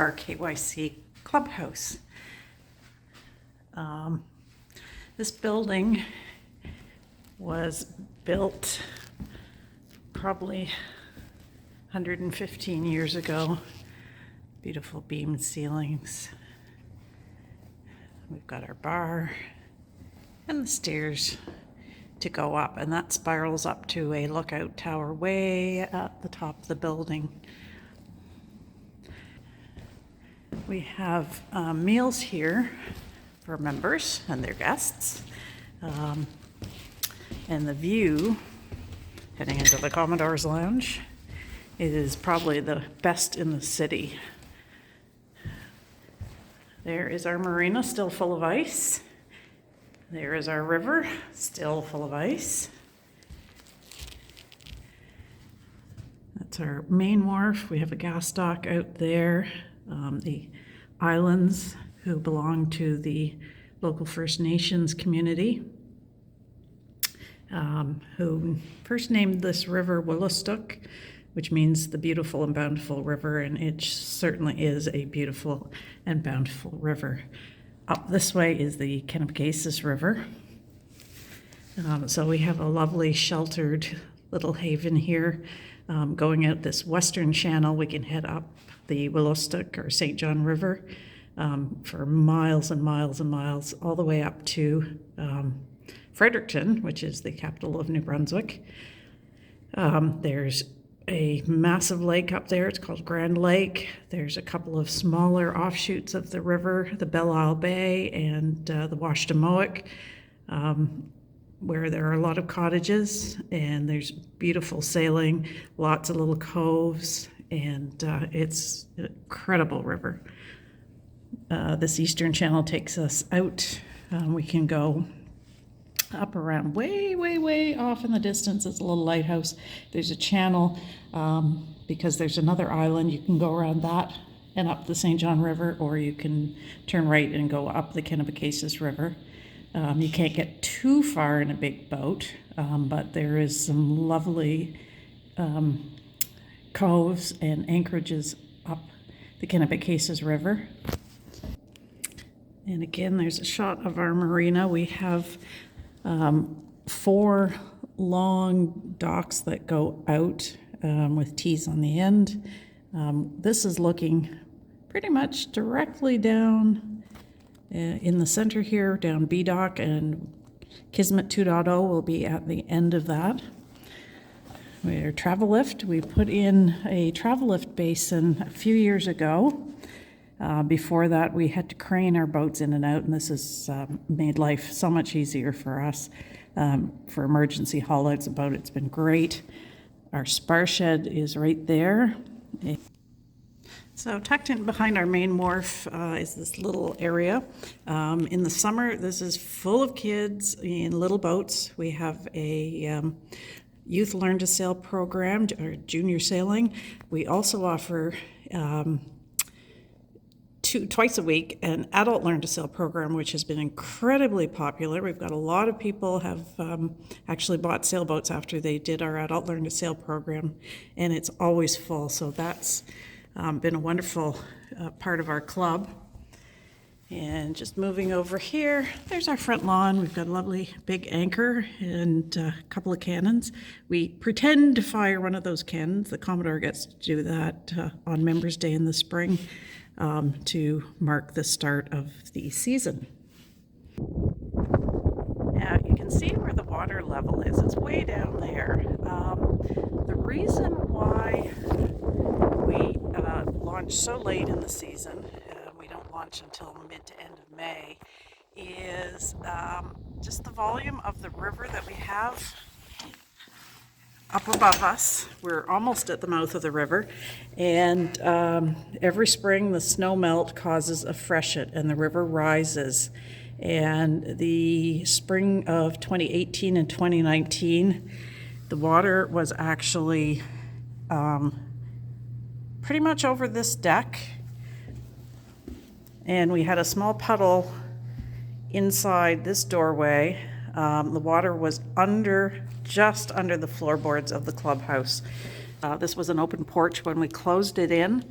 our KYC clubhouse. This building was built probably 115 years ago. Beautiful beamed ceilings. We've got our bar and the stairs to go up, and that spirals up to a lookout tower way at the top of the building. We have meals here for members and their guests. And the view heading into the Commodore's Lounge is probably the best in the city. There is our marina, still full of ice. There is our river, still full of ice. That's our main wharf. We have a gas dock out there. The islands who belong to the local First Nations community, who first named this river Willistook, which means the beautiful and bountiful river, and it certainly is a beautiful and bountiful river. Up this way is the Kennebeccasis River. So we have a lovely sheltered little haven here. Going out this western channel, we can head up the Willistook or St. John River for miles and miles and miles, all the way up to Fredericton, which is the capital of New Brunswick. There's a massive lake up there. It's called Grand Lake. There's a couple of smaller offshoots of the river, the Belle Isle Bay and the Washtenamoik, where there are a lot of cottages, and there's beautiful sailing, lots of little coves, and it's an incredible river. This eastern channel takes us out. We can go up around way off in the distance. It's a little lighthouse. There's a channel because there's another island. You can go around that and up the St. John River, or you can turn right and go up the Kennebeccasis River. You can't get too far in a big boat, but there is some lovely coves and anchorages up the Kennebeccasis River. And again, there's a shot of our marina. We have 4 long docks that go out with T's on the end. This is looking pretty much directly down in the center here, down B dock, and Kismet 2.0 will be at the end of that. We're travel lift. We put in a travel lift basin a few years ago. Before that, we had to crane our boats in and out, and this has made life so much easier for us. For emergency haul-outs about it's been great. Our spar shed is right there. So tucked in behind our main wharf is this little area. In the summer, this is full of kids in little boats. We have a youth learn to sail program, or junior sailing. We also offer twice a week an adult learn to sail program, which has been incredibly popular. We've got a lot of people have actually bought sailboats after they did our adult learn to sail program, and it's always full. So that's been a wonderful part of our club. And just moving over here, there's our front lawn. We've got a lovely big anchor and a couple of cannons. We pretend to fire one of those cannons. The Commodore gets to do that on Members' Day in the spring to mark the start of the season. Now you can see where the water level is. It's way down there. The reason why we launch so late in the season, we don't launch until mid to end of May, is just the volume of the river that we have up above us. We're almost at the mouth of the river, and every spring the snow melt causes a freshet and the river rises. And the spring of 2018 and 2019, the water was actually pretty much over this deck, and we had a small puddle inside this doorway. The water was just under the floorboards of the clubhouse. This was an open porch when we closed it in.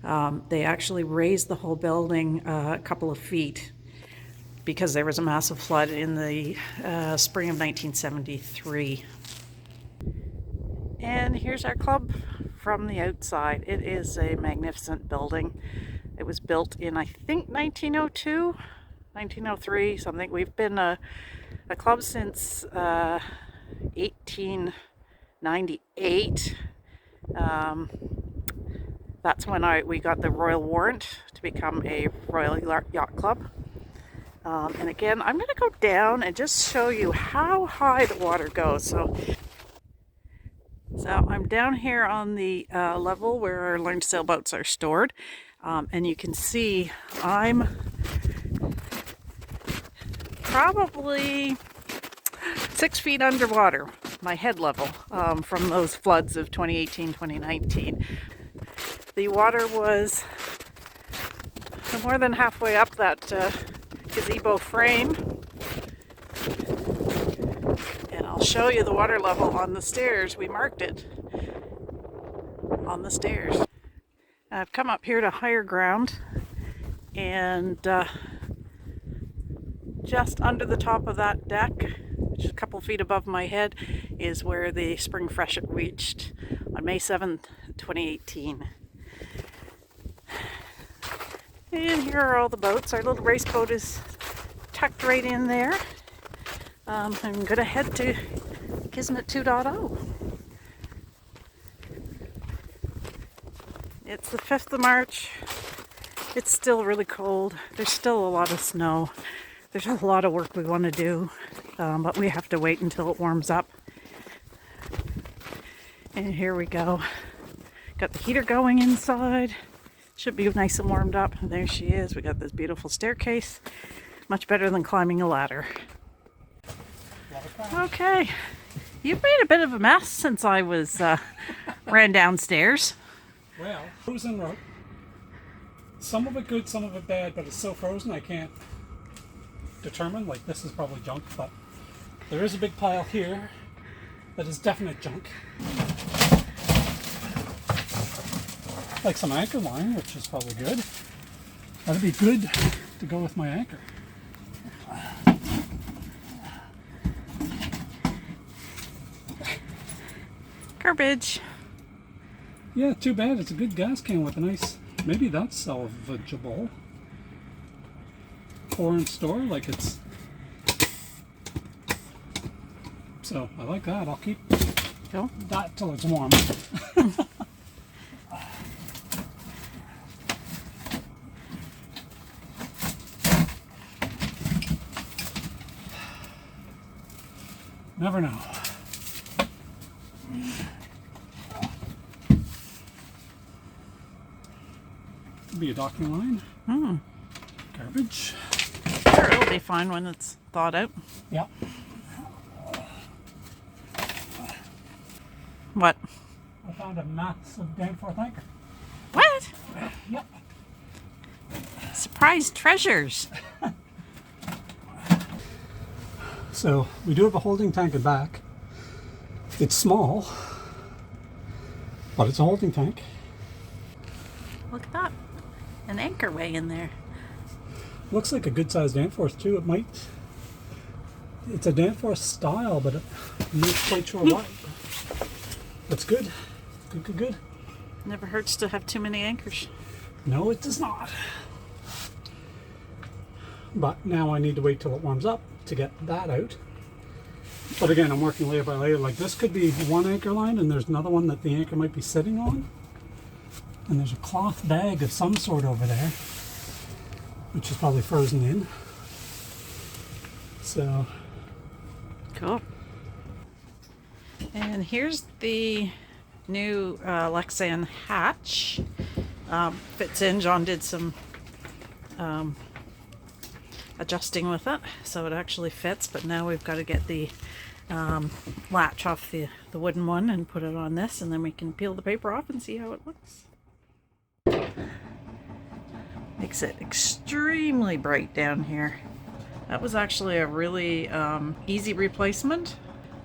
They actually raised the whole building a couple of feet because there was a massive flood in the spring of 1973. And here's our club from the outside. It is a magnificent building. It was built in, I think, 1902, 1903, something. We've been a club since 1898. That's when we got the royal warrant to become a Royal Yacht Club. And again, I'm going to go down and just show you how high the water goes. So I'm down here on the level where our learned sailboats are stored. And you can see I'm probably 6 feet underwater, my head level, from those floods of 2018, 2019. The water was more than halfway up that gazebo frame. And I'll show you the water level on the stairs. We marked it on the stairs. I've come up here to higher ground, and just under the top of that deck, which is a couple feet above my head, is where the spring freshet reached on May 7th, 2018. And here are all the boats. Our little race boat is tucked right in there. I'm going to head to Kismet 2.0. It's the 5th of March. It's still really cold. There's still a lot of snow. There's a lot of work we want to do, but we have to wait until it warms up. And here we go. Got the heater going inside. Should be nice and warmed up. And there she is. We got this beautiful staircase. Much better than climbing a ladder. Okay. You've made a bit of a mess since I was ran downstairs. Well, frozen rope. Some of it good, some of it bad, but it's so frozen I can't determine. Like, this is probably junk, but there is a big pile here that is definite junk. Like some anchor line, which is probably good. That'd be good to go with my anchor. Garbage. Yeah, too bad. It's a good gas can with a nice, maybe that's salvageable. Pour and store, like it's, so I like that. I'll keep that till it's warm. Never know. Could be a docking line. Garbage. Sure, it'll be fine when it's thawed out. Yeah. What? I found a massive Danforth anchor. What? Yep. Surprise treasures. So we do have a holding tank and back. It's small, but it's a holding tank. Look at that. An anchor way in there. Looks like a good sized Danforth too. It's a Danforth style, but I'm not quite sure what. That's good. Good. Never hurts to have too many anchors. No, it does not. But now I need to wait till it warms up to get that out. But again, I'm working layer by layer. Like, this could be one anchor line and there's another one that the anchor might be sitting on. And there's a cloth bag of some sort over there, which is probably frozen in. So. Cool. And here's the new Lexan hatch. Fits in. John did some adjusting with it, so it actually fits, but now we've got to get the latch off the wooden one and put it on this, and then we can peel the paper off and see how it looks. Makes it extremely bright down here. That was actually a really easy replacement.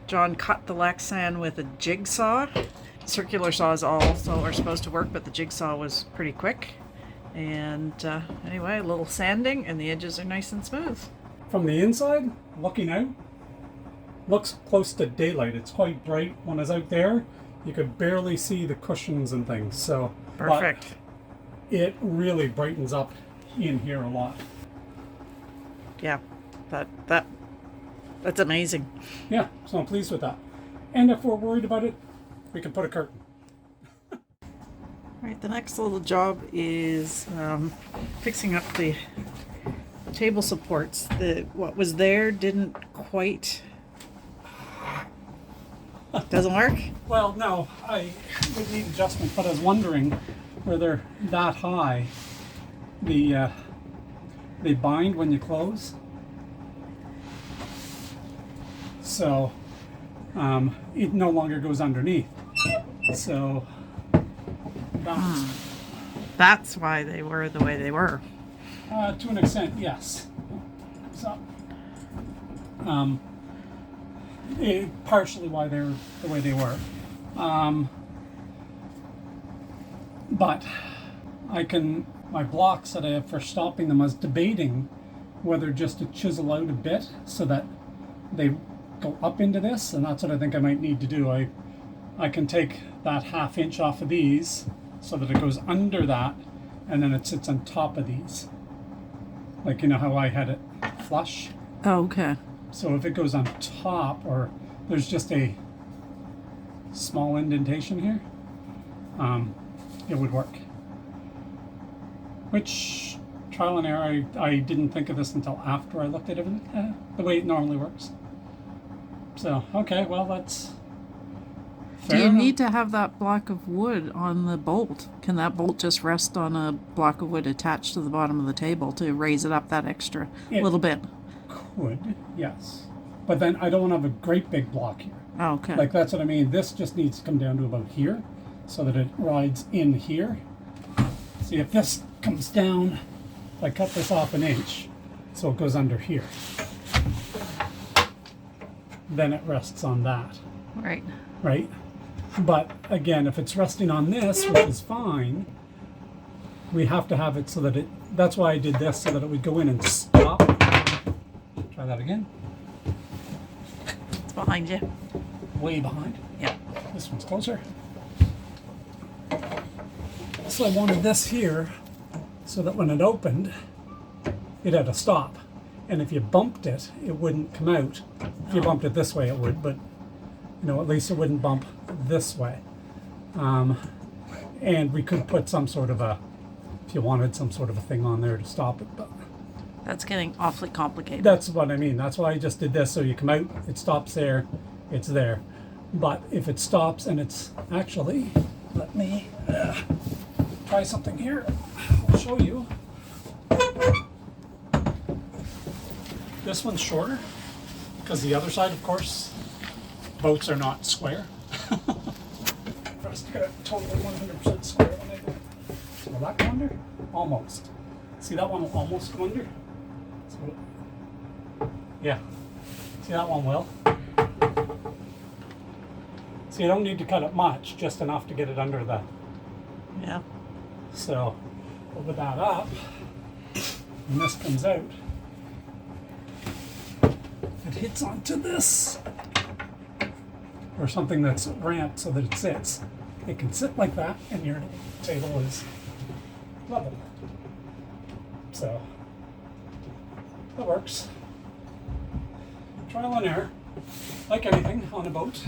John cut the Lexan with a jigsaw circular saws also are supposed to work, but the jigsaw was pretty quick. And anyway, a little sanding and the edges are nice and smooth. From the inside, looking out, looks close to daylight. It's quite bright. When I was out there, you could barely see the cushions and things. So Perfect. but it really brightens up in here a lot. Yeah, that's amazing. Yeah, so I'm pleased with that. And if we're worried about it, we can put a curtain. All right, the next little job is fixing up the table supports. What was there didn't quite. Doesn't work? Well, no, I would need adjustment, but I was wondering whether that high, they bind when you close. So it no longer goes underneath. So That's why they were the way they were. to an extent, yes. So partially why they're the way they were. But my blocks that I have for stopping them, I was debating whether just to chisel out a bit so that they go up into this, and that's what I think I might need to do. I can take that 1/2 inch off of these so that it goes under that, and then it sits on top of these. Like, you know how I had it flush? Oh, okay. So if it goes on top, or there's just a small indentation here, it would work. Which, trial and error, I didn't think of this until after I looked at everything. The way it normally works. So, okay, well, that's Do you fair need to have that block of wood on the bolt? Can that bolt just rest on a block of wood attached to the bottom of the table to raise it up that extra little bit? Could, yes. But then I don't want to have a great big block here. Oh, okay. Like, that's what I mean. This just needs to come down to about here so that it rides in here. See, if this comes down, if I cut this off 1 inch, so it goes under here, then it rests on that, Right. right? But again, if it's resting on this, which is fine, we have to have it so that that's why I did this, so that it would go in and stop. Try that again. It's behind you. Way behind. Yeah. This one's closer. So I wanted this here so that when it opened, it had a stop. And if you bumped it, it wouldn't come out. If you bumped it this way, it would, but at least it wouldn't bump this way. And we could put some sort of if you wanted some sort of a thing on there to stop it, but That's getting awfully complicated. that's what I mean. That's why I just did this. So you come out, it stops there, it's there. But if it stops and it's actually, let me try something here. I'll show you. This one's shorter because the other side, of course, boats are not square. For us to get it totally 100% square when I do it. Will that go under? Almost. See, that one will almost go under. So, yeah. See, that one will. So you don't need to cut it much, just enough to get it under the. Yeah. So open that up, and this comes out. It hits onto this, or something that's ramped so that it sits. It can sit like that, and your table is level. So that works. Trial and error, like anything on a boat.